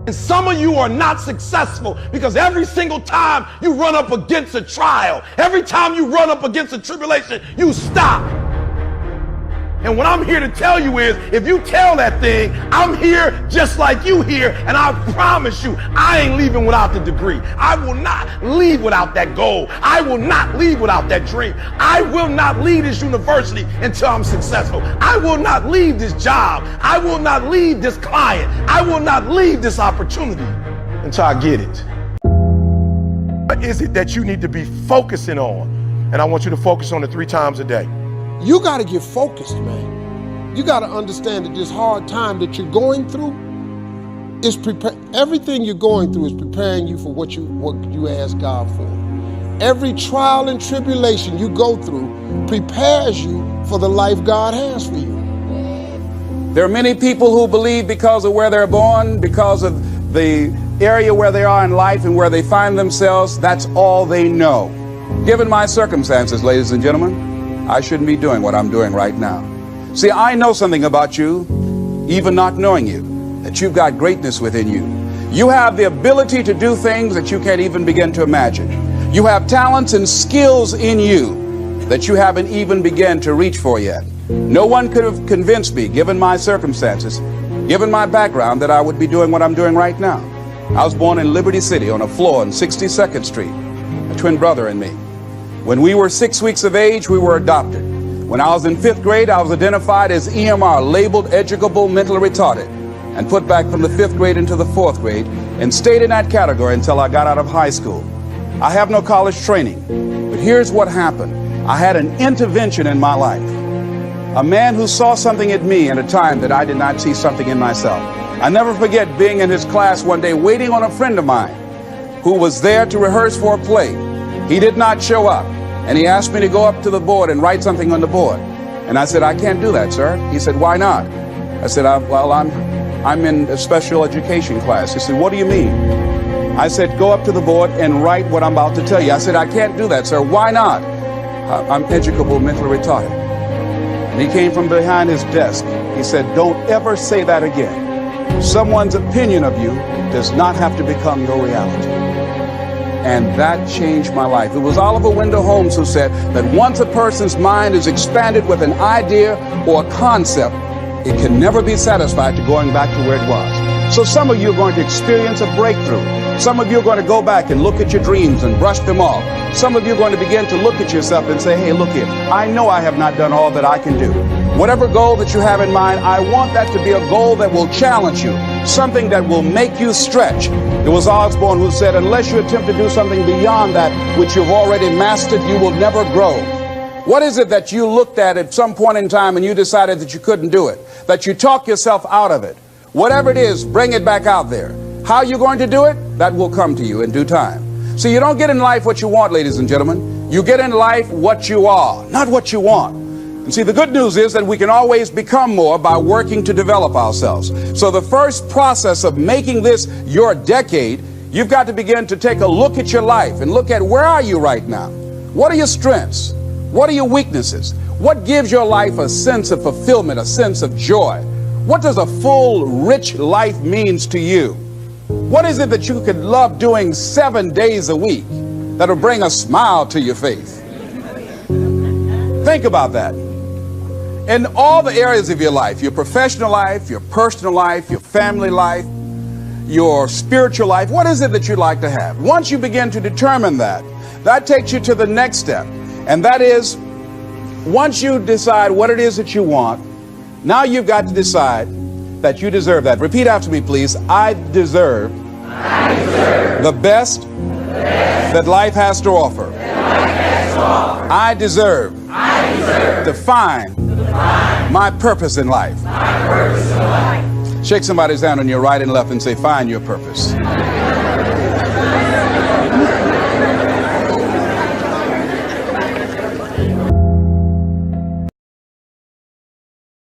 And some of you are not successful because every single time you run up against a trial, every time you run up against a tribulation, you stop. And what I'm here to tell you is, if you tell that thing, I'm here just like you here, and I promise you, I ain't leaving without the degree. I will not leave without that goal. I will not leave without that dream. I will not leave this university until I'm successful. I will not leave this job. I will not leave this client. I will not leave this opportunity until I get it. What is it that you need to be focusing on? And I want you to focus on it 3 times a day. You got to get focused, man. You got to understand that this hard time that you're going through is everything you're going through is preparing you for what you ask God for. Every trial and tribulation you go through prepares you for the life God has for you. There are many people who believe because of where they're born, because of the area where they are in life and where they find themselves, that's all they know. Given my circumstances, ladies and gentlemen, I shouldn't be doing what I'm doing right now. See, I know something about you, even not knowing you, that you've got greatness within you. You have the ability to do things that you can't even begin to imagine. You have talents and skills in you that you haven't even begun to reach for yet. No one could have convinced me, given my circumstances, given my background, that I would be doing what I'm doing right now. I was born in Liberty City on a floor on 62nd Street, a twin brother and me. When we were 6 weeks of age, we were adopted. When I was in 5th grade, I was identified as EMR, labeled educable mentally retarded, and put back from the 5th grade into the 4th grade and stayed in that category until I got out of high school. I have no college training, but here's what happened. I had an intervention in my life. A man who saw something in me at a time that I did not see something in myself. I never forget being in his class one day waiting on a friend of mine who was there to rehearse for a play. He did not show up, and he asked me to go up to the board and write something on the board. And I said, I can't do that, sir. He said, why not? I said, I'm in a special education class. He said, what do you mean? I said, go up to the board and write what I'm about to tell you. I said, I can't do that, sir. Why not? I'm educable mentally retarded. And he came from behind his desk. He said, don't ever say that again. Someone's opinion of you does not have to become your reality. And that changed my life. It was Oliver Wendell Holmes who said that once a person's mind is expanded with an idea or a concept, it can never be satisfied to going back to where it was. So some of you are going to experience a breakthrough. Some of you are going to go back and look at your dreams and brush them off. Some of you are going to begin to look at yourself and say, hey, look here, I know I have not done all that I can do. Whatever goal that you have in mind, I want that to be a goal that will challenge you, something that will make you stretch. It was Osborne who said, unless you attempt to do something beyond that which you've already mastered, you will never grow. What is it that you looked at some point in time and you decided that you couldn't do it, that you talk yourself out of it? Whatever it is, bring it back out there. How are you going to do it? That will come to you in due time. So you don't get in life what you want, ladies and gentlemen. You get in life what you are, not what you want. And see, the good news is that we can always become more by working to develop ourselves. So the first process of making this your decade, you've got to begin to take a look at your life and look at where are you right now? What are your strengths? What are your weaknesses? What gives your life a sense of fulfillment, a sense of joy? What does a full, rich life means to you? What is it that you could love doing 7 days a week that'll bring a smile to your face? Think about that. In all the areas of your life, your professional life, your personal life, your family life, your spiritual life, what is it that you'd like to have? Once you begin to determine that, that takes you to the next step. And that is, once you decide what it is that you want, now you've got to decide that you deserve that. Repeat after me, please. I deserve the best that life has to offer. I deserve to find my purpose in life. Shake somebody's hand on your right and left and say, find your purpose.